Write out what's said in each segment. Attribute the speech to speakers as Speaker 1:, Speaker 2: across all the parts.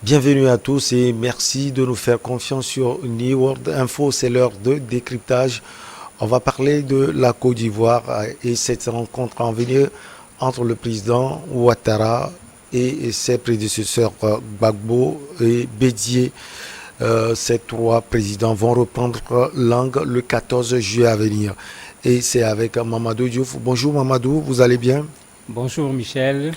Speaker 1: Bienvenue à tous et merci de nous faire confiance sur New World Info. C'est l'heure de décryptage. On va parler de la Côte d'Ivoire et cette rencontre en venir entre le président Ouattara et ses prédécesseurs Gbagbo et Bédié. Ces trois présidents vont reprendre langue le 14 juillet à venir. Et c'est avec Mamadou Diouf. Bonjour Mamadou, vous allez bien?
Speaker 2: Bonjour Michel.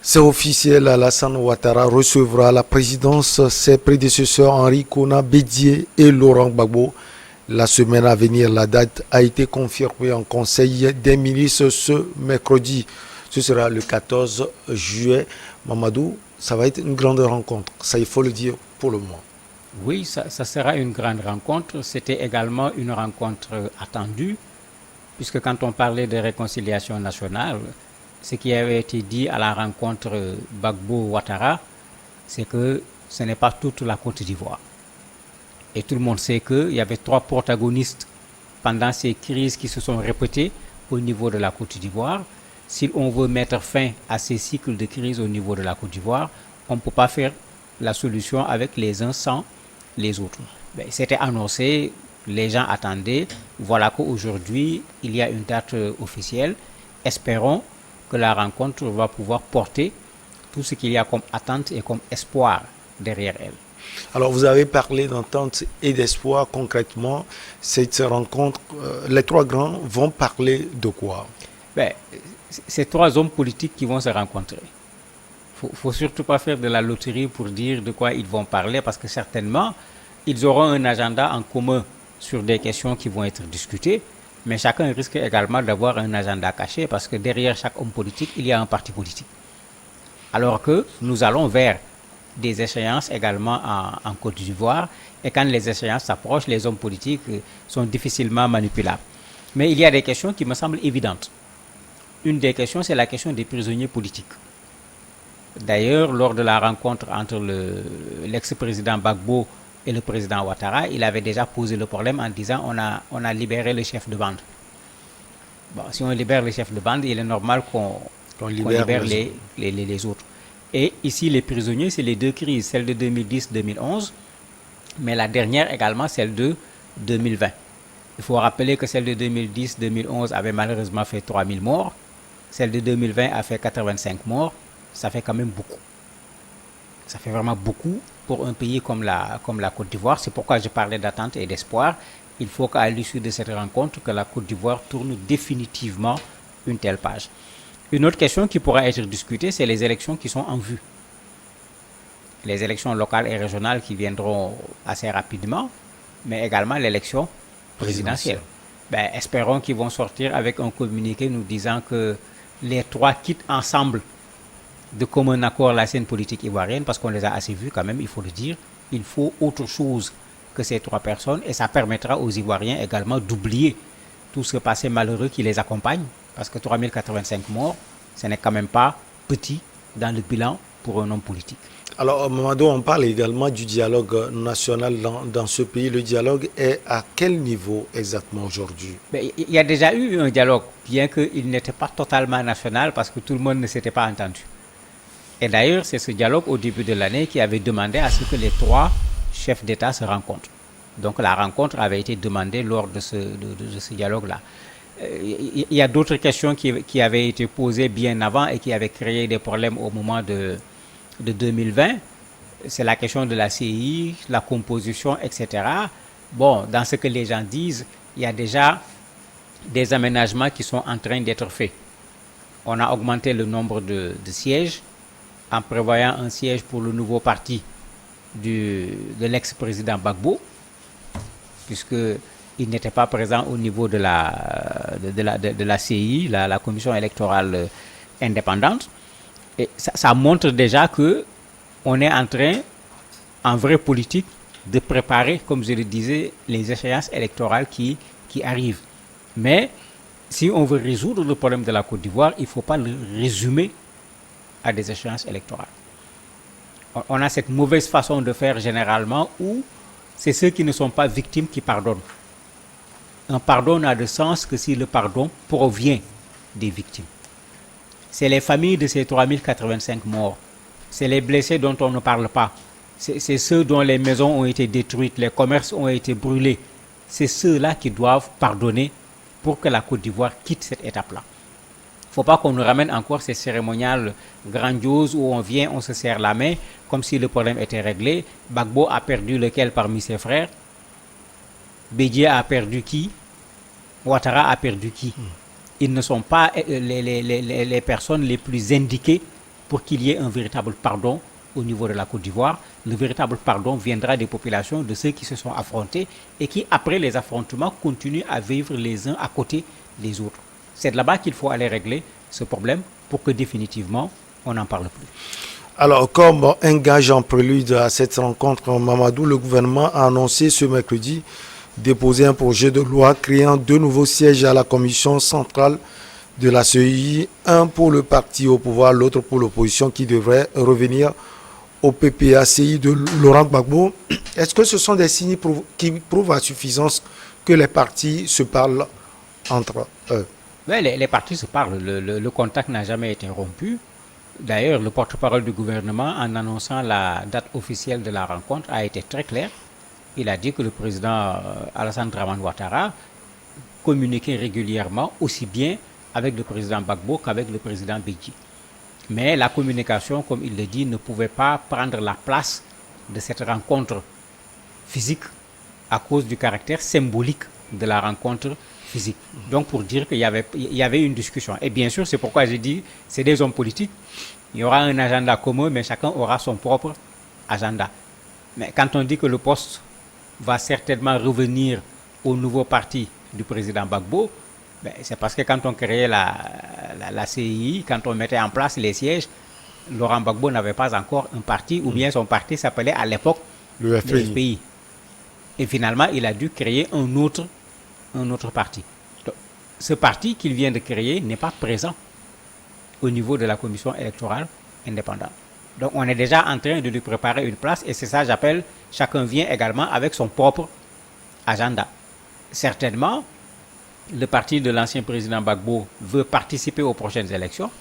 Speaker 1: C'est officiel, Alassane Ouattara recevra la présidence ses prédécesseurs Henri Konan Bédié et Laurent Gbagbo. La semaine à venir, la date a été confirmée en Conseil des ministres ce mercredi. Ce sera le 14 juillet. Mamadou, ça va être une grande rencontre. Ça, il faut le dire pour le moment.
Speaker 2: Oui, ça sera une grande rencontre. C'était également une rencontre attendue, puisque quand on parlait de réconciliation nationale, ce qui avait été dit à la rencontre Gbagbo-Ouattara, c'est que ce n'est pas toute la Côte d'Ivoire. Et tout le monde sait qu'il y avait trois protagonistes pendant ces crises qui se sont répétées au niveau de la Côte d'Ivoire. Si on veut mettre fin à ces cycles de crise au niveau de la Côte d'Ivoire, on ne peut pas faire la solution avec les uns sans les autres. C'était annoncé, les gens attendaient. Voilà qu'aujourd'hui, il y a une date officielle. Espérons que la rencontre va pouvoir porter tout ce qu'il y a comme attente et comme espoir derrière elle.
Speaker 1: Alors, vous avez parlé d'entente et d'espoir. Concrètement, cette rencontre, les trois grands vont parler de quoi?
Speaker 2: Ces trois hommes politiques qui vont se rencontrer. Il ne faut surtout pas faire de la loterie pour dire de quoi ils vont parler, parce que certainement, ils auront un agenda en commun sur des questions qui vont être discutées, mais chacun risque également d'avoir un agenda caché, parce que derrière chaque homme politique, il y a un parti politique. Alors que nous allons vers des échéances également en Côte d'Ivoire, et quand les échéances s'approchent, les hommes politiques sont difficilement manipulables. Mais il y a des questions qui me semblent évidentes. Une des questions, c'est la question des prisonniers politiques. D'ailleurs, lors de la rencontre entre l'ex-président Gbagbo et le président Ouattara, il avait déjà posé le problème en disant on a libéré le chef de bande. Bon, si on libère le chef de bande, il est normal qu'on libère les autres. Et ici, les prisonniers, c'est les deux crises, celle de 2010-2011, mais la dernière également, celle de 2020. Il faut rappeler que celle de 2010-2011 avait malheureusement fait 3000 morts, celle de 2020 a fait 85 morts. Ça fait quand même beaucoup. Ça fait vraiment beaucoup pour un pays comme la Côte d'Ivoire. C'est pourquoi je parlais d'attente et d'espoir. Il faut qu'à l'issue de cette rencontre, que la Côte d'Ivoire tourne définitivement une telle page. Une autre question qui pourra être discutée, c'est les élections qui sont en vue. Les élections locales et régionales qui viendront assez rapidement, mais également l'élection présidentielle. Espérons qu'ils vont sortir avec un communiqué nous disant que les trois quittent ensemble de commun accord la scène politique ivoirienne, parce qu'on les a assez vus quand même, il faut le dire. Il faut autre chose que ces trois personnes, et ça permettra aux Ivoiriens également d'oublier tout ce passé malheureux qui les accompagne, parce que 3085 morts, ce n'est quand même pas petit dans le bilan pour un homme politique.
Speaker 1: Alors, Mamadou, on parle également du dialogue national dans ce pays. Le dialogue est à quel niveau exactement aujourd'hui?
Speaker 2: Il y a déjà eu un dialogue, bien qu'il n'était pas totalement national, parce que tout le monde ne s'était pas entendu. Et d'ailleurs, c'est ce dialogue au début de l'année qui avait demandé à ce que les trois chefs d'État se rencontrent. Donc la rencontre avait été demandée lors de ce dialogue-là. Il y a d'autres questions qui avaient été posées bien avant et qui avaient créé des problèmes au moment de 2020. C'est la question de la CI, la composition, etc. Bon, dans ce que les gens disent, il y a déjà des aménagements qui sont en train d'être faits. On a augmenté le nombre de sièges, en prévoyant un siège pour le nouveau parti de l'ex-président Gbagbo, puisqu'il n'était pas présent au niveau de la CI, la commission électorale indépendante. Et ça montre déjà qu'on est en train, en vraie politique, de préparer, comme je le disais, les échéances électorales qui arrivent. Mais si on veut résoudre le problème de la Côte d'Ivoire, il ne faut pas le résumer à des échéances électorales. On a cette mauvaise façon de faire généralement où c'est ceux qui ne sont pas victimes qui pardonnent. Un pardon n'a de sens que si le pardon provient des victimes. C'est les familles de ces 3085 morts C'est les blessés dont on ne parle pas. C'est ceux dont les maisons ont été détruites, les commerces ont été brûlés. C'est ceux-là qui doivent pardonner pour que la Côte d'Ivoire quitte cette étape-là. Il ne faut pas qu'on nous ramène encore ces cérémoniales grandioses où on vient, on se serre la main, comme si le problème était réglé. Gbagbo a perdu lequel parmi ses frères? Bédié a perdu qui? Ouattara a perdu qui? Ils ne sont pas les personnes les plus indiquées pour qu'il y ait un véritable pardon au niveau de la Côte d'Ivoire. Le véritable pardon viendra des populations, de ceux qui se sont affrontés et qui, après les affrontements, continuent à vivre les uns à côté des autres. C'est de là-bas qu'il faut aller régler ce problème pour que définitivement, on n'en parle plus.
Speaker 1: Alors, comme un gage en prélude à cette rencontre, Mamadou, le gouvernement a annoncé ce mercredi déposer un projet de loi créant 2 nouveaux sièges à la commission centrale de la CEI, un pour le parti au pouvoir, l'autre pour l'opposition, qui devrait revenir au PPACI de Laurent Gbagbo. Est-ce que ce sont des signes qui prouvent à suffisance que les partis se parlent entre eux?
Speaker 2: Oui, les partis se parlent. Le contact n'a jamais été rompu. D'ailleurs, le porte-parole du gouvernement, en annonçant la date officielle de la rencontre, a été très clair. Il a dit que le président Alassane Dramane Ouattara communiquait régulièrement aussi bien avec le président Gbagbo qu'avec le président Bédié. Mais la communication, comme il le dit, ne pouvait pas prendre la place de cette rencontre physique à cause du caractère symbolique de la rencontre physique. Donc pour dire qu'il y avait une discussion. Et bien sûr, c'est pourquoi j'ai dit, c'est des hommes politiques. Il y aura un agenda commun, mais chacun aura son propre agenda. Mais quand on dit que le poste va certainement revenir au nouveau parti du président Gbagbo, ben, c'est parce que quand on créait la CEI, quand on mettait en place les sièges, Laurent Gbagbo n'avait pas encore un parti, ou bien son parti s'appelait à l'époque le FPI. Et finalement, il a dû créer un autre parti. Donc, ce parti qu'il vient de créer n'est pas présent au niveau de la commission électorale indépendante. Donc on est déjà en train de lui préparer une place et c'est ça j'appelle, chacun vient également avec son propre agenda. Certainement, le parti de l'ancien président Gbagbo veut participer aux prochaines élections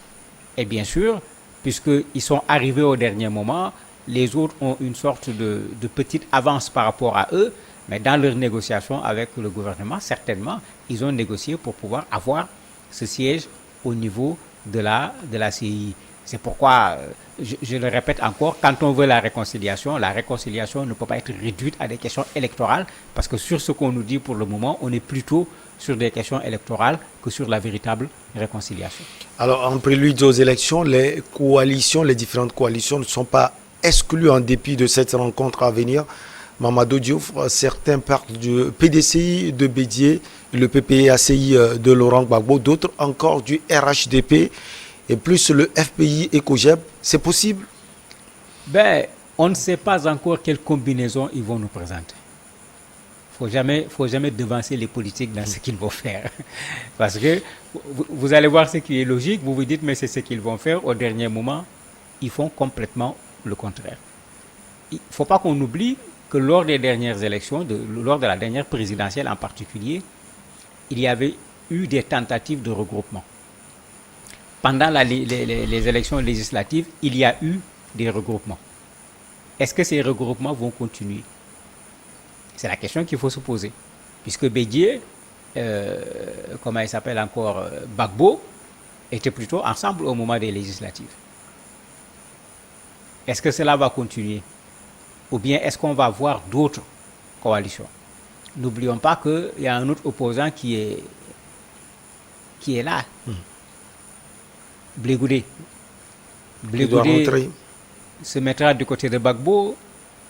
Speaker 2: et bien sûr, puisqu'ils sont arrivés au dernier moment, les autres ont une sorte de petite avance par rapport à eux, mais dans leurs négociations avec le gouvernement, certainement, ils ont négocié pour pouvoir avoir ce siège au niveau de la CEI. C'est pourquoi, je le répète encore, quand on veut la réconciliation ne peut pas être réduite à des questions électorales, parce que sur ce qu'on nous dit pour le moment, on est plutôt sur des questions électorales que sur la véritable réconciliation. Alors,
Speaker 1: en prélude aux élections, les différentes coalitions ne sont pas exclues en dépit de cette rencontre à venir. Mamadou Diouf, certains parlent du PDCI de Bédié, le PPACI de Laurent Gbagbo, d'autres encore du RHDP et plus le FPI et COGEB. C'est possible?
Speaker 2: Ben, on ne sait pas encore quelle combinaison ils vont nous présenter. Faut jamais devancer les politiques dans ce qu'ils vont faire. Parce que vous allez voir ce qui est logique, vous vous dites mais c'est ce qu'ils vont faire, au dernier moment, ils font complètement le contraire. Il ne faut pas qu'on oublie que lors des dernières élections, lors de la dernière présidentielle en particulier, il y avait eu des tentatives de regroupement. Pendant les élections législatives, il y a eu des regroupements. Est-ce que ces regroupements vont continuer? C'est la question qu'il faut se poser. Puisque Bédié, comment il s'appelle encore, Gbagbo, étaient plutôt ensemble au moment des législatives. Est-ce que cela va continuer? Ou bien est-ce qu'on va voir d'autres coalitions? N'oublions pas qu'il y a un autre opposant qui est là. Blé Goudé. Blé Goudé se mettra du côté de Gbagbo,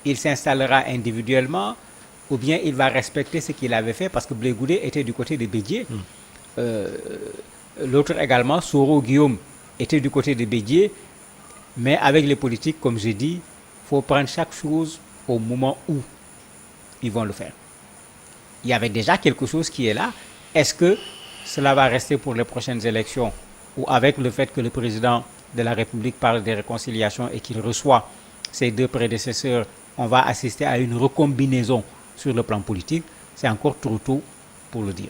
Speaker 2: il s'installera individuellement, ou bien il va respecter ce qu'il avait fait parce que Blé Goudé était du côté de Bédié. L'autre également, Soro Guillaume, était du côté de Bédié, mais avec les politiques, comme j'ai dit, il faut prendre chaque chose au moment où ils vont le faire. Il y avait déjà quelque chose qui est là. Est-ce que cela va rester pour les prochaines élections ou avec le fait que le président de la République parle des réconciliations et qu'il reçoit ses deux prédécesseurs, on va assister à une recombinaison sur le plan politique? C'est encore trop tôt pour le dire.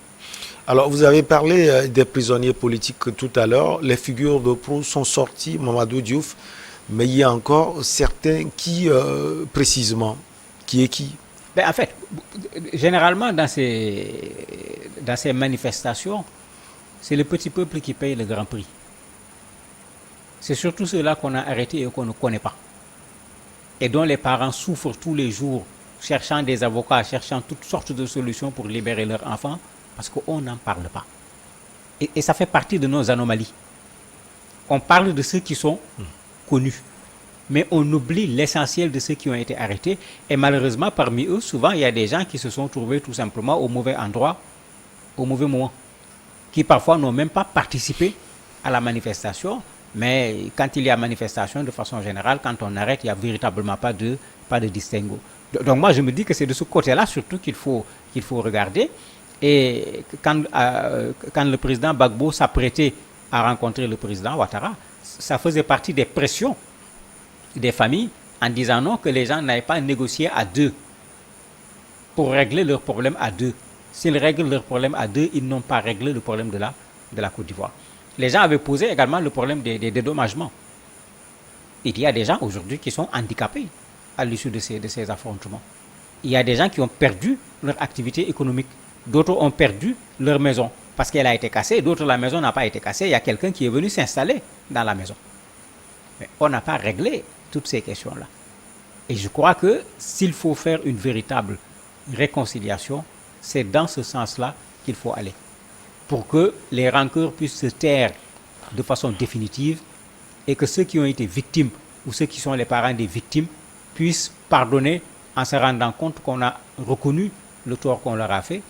Speaker 1: Alors, vous avez parlé des prisonniers politiques tout à l'heure. Les figures de proue sont sorties, Mamadou Diouf, mais il y a encore certains qui, précisément, qui est qui?
Speaker 2: Ben, en fait, généralement dans ces manifestations, c'est le petit peuple qui paye le grand prix. C'est surtout ceux-là qu'on a arrêtés et qu'on ne connaît pas. Et dont les parents souffrent tous les jours, cherchant des avocats, cherchant toutes sortes de solutions pour libérer leurs enfants, parce qu'on n'en parle pas. Et ça fait partie de nos anomalies. On parle de ceux qui sont connus, mais on oublie l'essentiel de ceux qui ont été arrêtés. Et malheureusement, parmi eux, souvent, il y a des gens qui se sont trouvés tout simplement au mauvais endroit, au mauvais moment, qui parfois n'ont même pas participé à la manifestation. Mais quand il y a manifestation, de façon générale, quand on arrête, il n'y a véritablement pas de distinguo. Donc moi, je me dis que c'est de ce côté-là surtout qu'il faut regarder. Et quand le président Gbagbo s'apprêtait à rencontrer le président Ouattara, ça faisait partie des pressions des familles en disant non, que les gens n'aillent pas négocier à deux pour régler leurs problèmes à deux. S'ils règlent leurs problèmes à deux, ils n'ont pas réglé le problème de la Côte d'Ivoire. Les gens avaient posé également le problème des dédommagements. Il y a des gens aujourd'hui qui sont handicapés à l'issue de ces affrontements. Il y a des gens qui ont perdu leur activité économique. D'autres ont perdu leur maison parce qu'elle a été cassée. D'autres, la maison n'a pas été cassée. Il y a quelqu'un qui est venu s'installer dans la maison. Mais on n'a pas réglé toutes ces questions-là. Et je crois que s'il faut faire une véritable réconciliation, c'est dans ce sens-là qu'il faut aller. Pour que les rancœurs puissent se taire de façon définitive et que ceux qui ont été victimes ou ceux qui sont les parents des victimes puissent pardonner en se rendant compte qu'on a reconnu le tort qu'on leur a fait.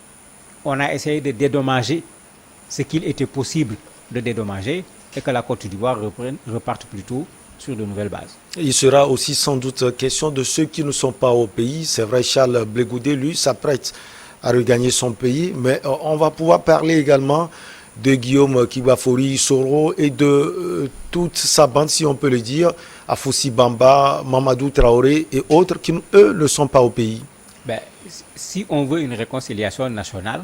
Speaker 2: On a essayé de dédommager ce qu'il était possible de dédommager et que la Côte d'Ivoire reparte plutôt sur de nouvelles bases.
Speaker 1: Il sera aussi sans doute question de ceux qui ne sont pas au pays. C'est vrai, Charles Blé Goudé, lui, s'apprête à regagner son pays, mais on va pouvoir parler également de Guillaume Kibafori Soro et de toute sa bande, si on peut le dire, Afossi Bamba, Mamadou Traoré et autres qui, eux, ne sont pas au pays.
Speaker 2: Ben, si on veut une réconciliation nationale,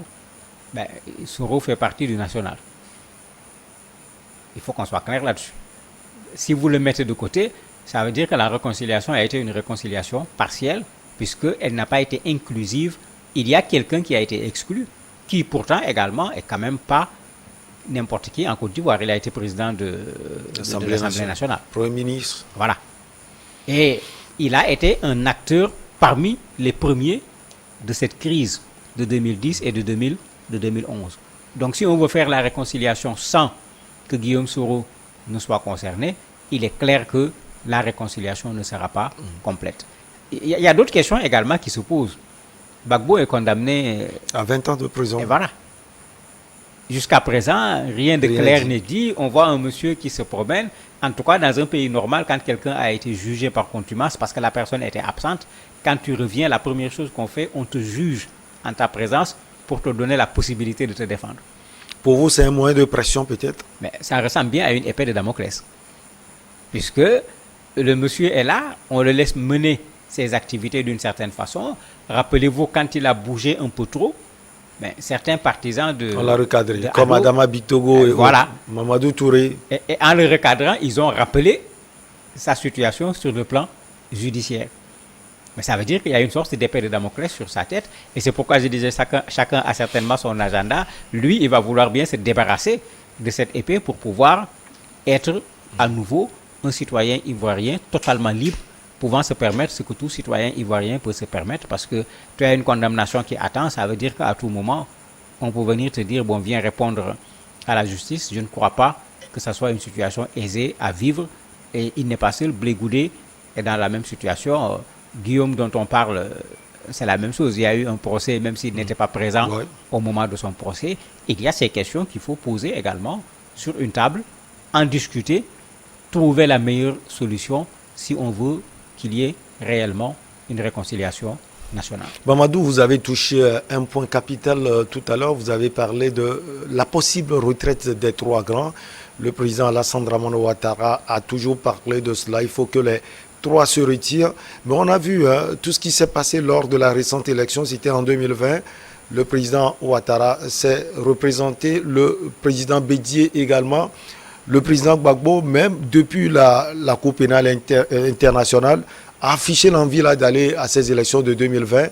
Speaker 2: ben, Soro fait partie du national. Il faut qu'on soit clair là-dessus. Si vous le mettez de côté, ça veut dire que la réconciliation a été une réconciliation partielle, puisqu'elle n'a pas été inclusive. Il y a quelqu'un qui a été exclu, qui pourtant également est quand même pas n'importe qui en Côte d'Ivoire. Il a été président de l'Assemblée nationale.
Speaker 1: Premier ministre.
Speaker 2: Voilà. Et il a été un acteur parmi les premiers de cette crise de 2010 et de 2011. Donc si on veut faire la réconciliation sans que Guillaume Soro ne soit concerné, il est clair que la réconciliation ne sera pas complète. Il y a d'autres questions également qui se posent. Gbagbo est condamné
Speaker 1: à 20 ans de prison.
Speaker 2: Et voilà. Jusqu'à présent, rien de clair n'est dit. On voit un monsieur qui se promène. En tout cas, dans un pays normal, quand quelqu'un a été jugé par contumace parce que la personne était absente, quand tu reviens, la première chose qu'on fait, on te juge en ta présence pour te donner la possibilité de te défendre.
Speaker 1: Pour vous, c'est un moyen de pression peut-être?
Speaker 2: Mais ça ressemble bien à une épée de Damoclès. Puisque le monsieur est là, on le laisse mener ses activités d'une certaine façon. Rappelez-vous, quand il a bougé un peu trop, ben, certains partisans de...
Speaker 1: On l'a recadré, comme Adama Bitogo et
Speaker 2: voilà.
Speaker 1: Mamadou Touré.
Speaker 2: Et en le recadrant, ils ont rappelé sa situation sur le plan judiciaire. Mais ça veut dire qu'il y a une sorte d'épée de Damoclès sur sa tête. Et c'est pourquoi je disais chacun a certainement son agenda. Lui, il va vouloir bien se débarrasser de cette épée pour pouvoir être à nouveau un citoyen ivoirien totalement libre, pouvant se permettre ce que tout citoyen ivoirien peut se permettre, parce que tu as une condamnation qui attend, ça veut dire qu'à tout moment, on peut venir te dire, bon, viens répondre à la justice. Je ne crois pas que ce soit une situation aisée à vivre, et il n'est pas seul. Blé Goudé est dans la même situation. Guillaume, dont on parle, c'est la même chose. Il y a eu un procès, même s'il n'était pas présent au moment de son procès. Il y a ces questions qu'il faut poser également sur une table, en discuter, trouver la meilleure solution si on veut qu'il y ait réellement une réconciliation nationale.
Speaker 1: Mamadou, vous avez touché un point capital tout à l'heure. Vous avez parlé de la possible retraite des trois grands. Le président Alassane Dramane Ouattara a toujours parlé de cela. Il faut que les trois se retirent. Mais on a vu tout ce qui s'est passé lors de la récente élection. C'était en 2020. Le président Ouattara s'est représenté, le président Bédié également. le président Gbagbo, même depuis la Cour pénale internationale, a affiché l'envie là d'aller à ces élections de 2020.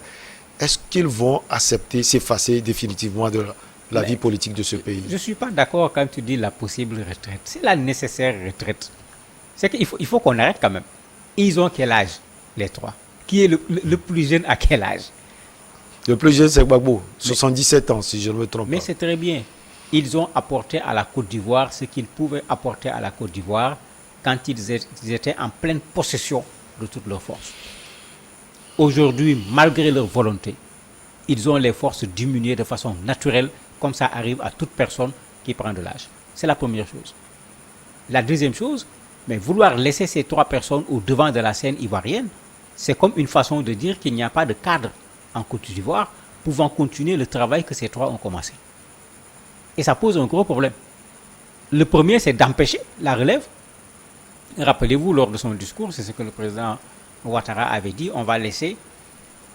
Speaker 1: Est-ce qu'ils vont accepter, s'effacer définitivement de la vie politique de ce pays?
Speaker 2: Je ne suis pas d'accord quand tu dis la possible retraite. C'est la nécessaire retraite. C'est qu'il faut qu'on arrête quand même. Ils ont quel âge, les trois? Qui est le plus jeune à quel âge?
Speaker 1: Le plus jeune, c'est Gbagbo, 77 ans, si je ne me trompe
Speaker 2: Mais
Speaker 1: pas.
Speaker 2: c'est très bien. Ils ont apporté à la Côte d'Ivoire ce qu'ils pouvaient apporter à la Côte d'Ivoire quand ils étaient en pleine possession de toutes leurs forces. Aujourd'hui, malgré leur volonté, ils ont les forces diminuées de façon naturelle, comme ça arrive à toute personne qui prend de l'âge. C'est la première chose. La deuxième chose, mais vouloir laisser ces trois personnes au devant de la scène ivoirienne, c'est comme une façon de dire qu'il n'y a pas de cadre en Côte d'Ivoire pouvant continuer le travail que ces trois ont commencé. Et ça pose un gros problème. Le premier, c'est d'empêcher la relève. Rappelez-vous, lors de son discours, c'est ce que le président Ouattara avait dit, on va laisser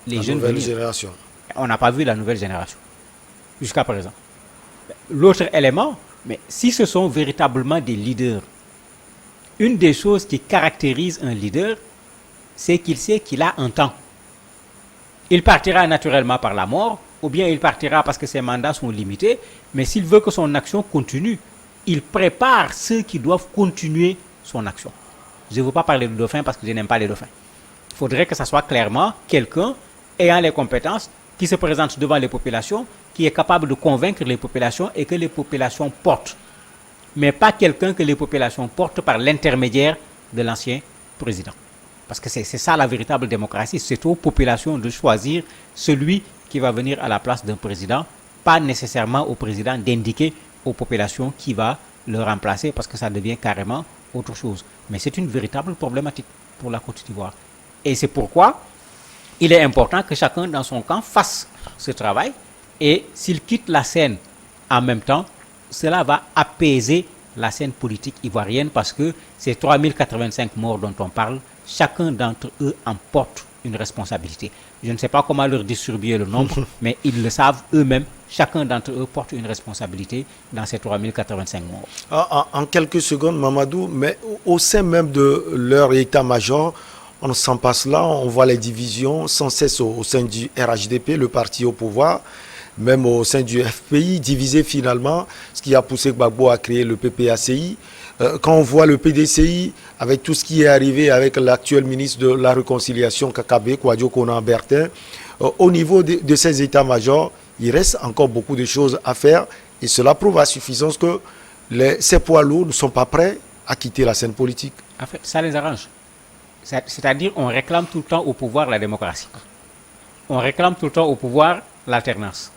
Speaker 2: les jeunes
Speaker 1: nouvelle
Speaker 2: venir.
Speaker 1: génération.
Speaker 2: On n'a pas vu la nouvelle génération jusqu'à présent. L'autre élément, mais si ce sont véritablement des leaders, une des choses qui caractérise un leader, c'est qu'il sait qu'il a un temps. Il partira naturellement par la mort, ou bien il partira parce que ses mandats sont limités, mais s'il veut que son action continue, il prépare ceux qui doivent continuer son action. Je ne veux pas parler de dauphins parce que je n'aime pas les dauphins. Il faudrait que ce soit clairement quelqu'un ayant les compétences qui se présente devant les populations, qui est capable de convaincre les populations et que les populations portent. Mais pas quelqu'un que les populations portent par l'intermédiaire de l'ancien président. Parce que c'est ça la véritable démocratie. C'est aux populations de choisir celui qui va venir à la place d'un président, pas nécessairement au président d'indiquer aux populations qui va le remplacer parce que ça devient carrément autre chose. Mais c'est une véritable problématique pour la Côte d'Ivoire. Et c'est pourquoi il est important que chacun dans son camp fasse ce travail et s'il quitte la scène en même temps, cela va apaiser la scène politique ivoirienne parce que ces 3085 morts dont on parle, chacun d'entre eux en porte une responsabilité. Je ne sais pas comment leur distribuer le nombre, mais ils le savent eux-mêmes. Chacun d'entre eux porte une responsabilité dans ces 3085 morts.
Speaker 1: En quelques secondes, Mamadou, mais au sein même de leur état-major, on ne sent pas cela. On voit les divisions sans cesse au sein du RHDP, le parti au pouvoir, même au sein du FPI, divisé finalement, ce qui a poussé Gbagbo à créer le PPACI. Quand on voit le PDCI, avec tout ce qui est arrivé avec l'actuel ministre de la Réconciliation, Kakabe, Kouadio Konan Bertin, au niveau de ces états-majors, il reste encore beaucoup de choses à faire et cela prouve à suffisance que ces poids lourds ne sont pas prêts à quitter la scène politique.
Speaker 2: En fait, ça les arrange. C'est-à-dire on réclame tout le temps au pouvoir la démocratie. On réclame tout le temps au pouvoir l'alternance.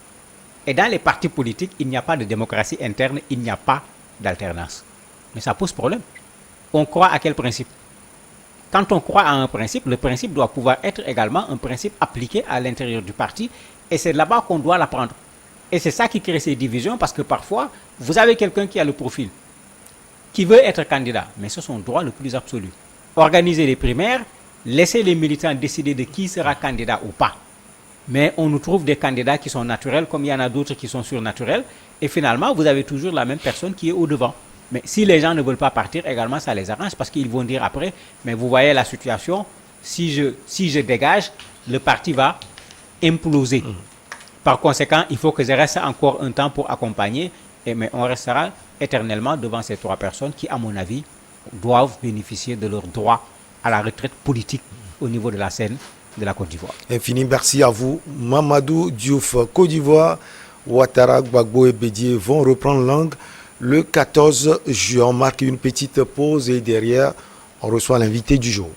Speaker 2: Et dans les partis politiques, il n'y a pas de démocratie interne, il n'y a pas d'alternance. Mais ça pose problème. On croit à quel principe? Quand on croit à un principe, le principe doit pouvoir être également un principe appliqué à l'intérieur du parti. Et c'est là-bas qu'on doit l'apprendre. Et c'est ça qui crée ces divisions parce que parfois, vous avez quelqu'un qui a le profil, qui veut être candidat, mais c'est son droit le plus absolu. Organiser les primaires, laisser les militants décider de qui sera candidat ou pas. Mais on nous trouve des candidats qui sont naturels, comme il y en a d'autres qui sont surnaturels. Et finalement, vous avez toujours la même personne qui est au devant. Mais si les gens ne veulent pas partir, également, ça les arrange parce qu'ils vont dire après, mais vous voyez la situation, si je dégage, le parti va imploser. Par conséquent, il faut que je reste encore un temps pour accompagner, mais on restera éternellement devant ces trois personnes qui, à mon avis, doivent bénéficier de leur droit à la retraite politique au niveau de la scène de la Côte d'Ivoire.
Speaker 1: Infini merci à vous. Mamadou Diouf, Côte d'Ivoire, Ouattara, Gbagbo et Bédié vont reprendre langue le 14 juin. On marque une petite pause et derrière, on reçoit l'invité du jour.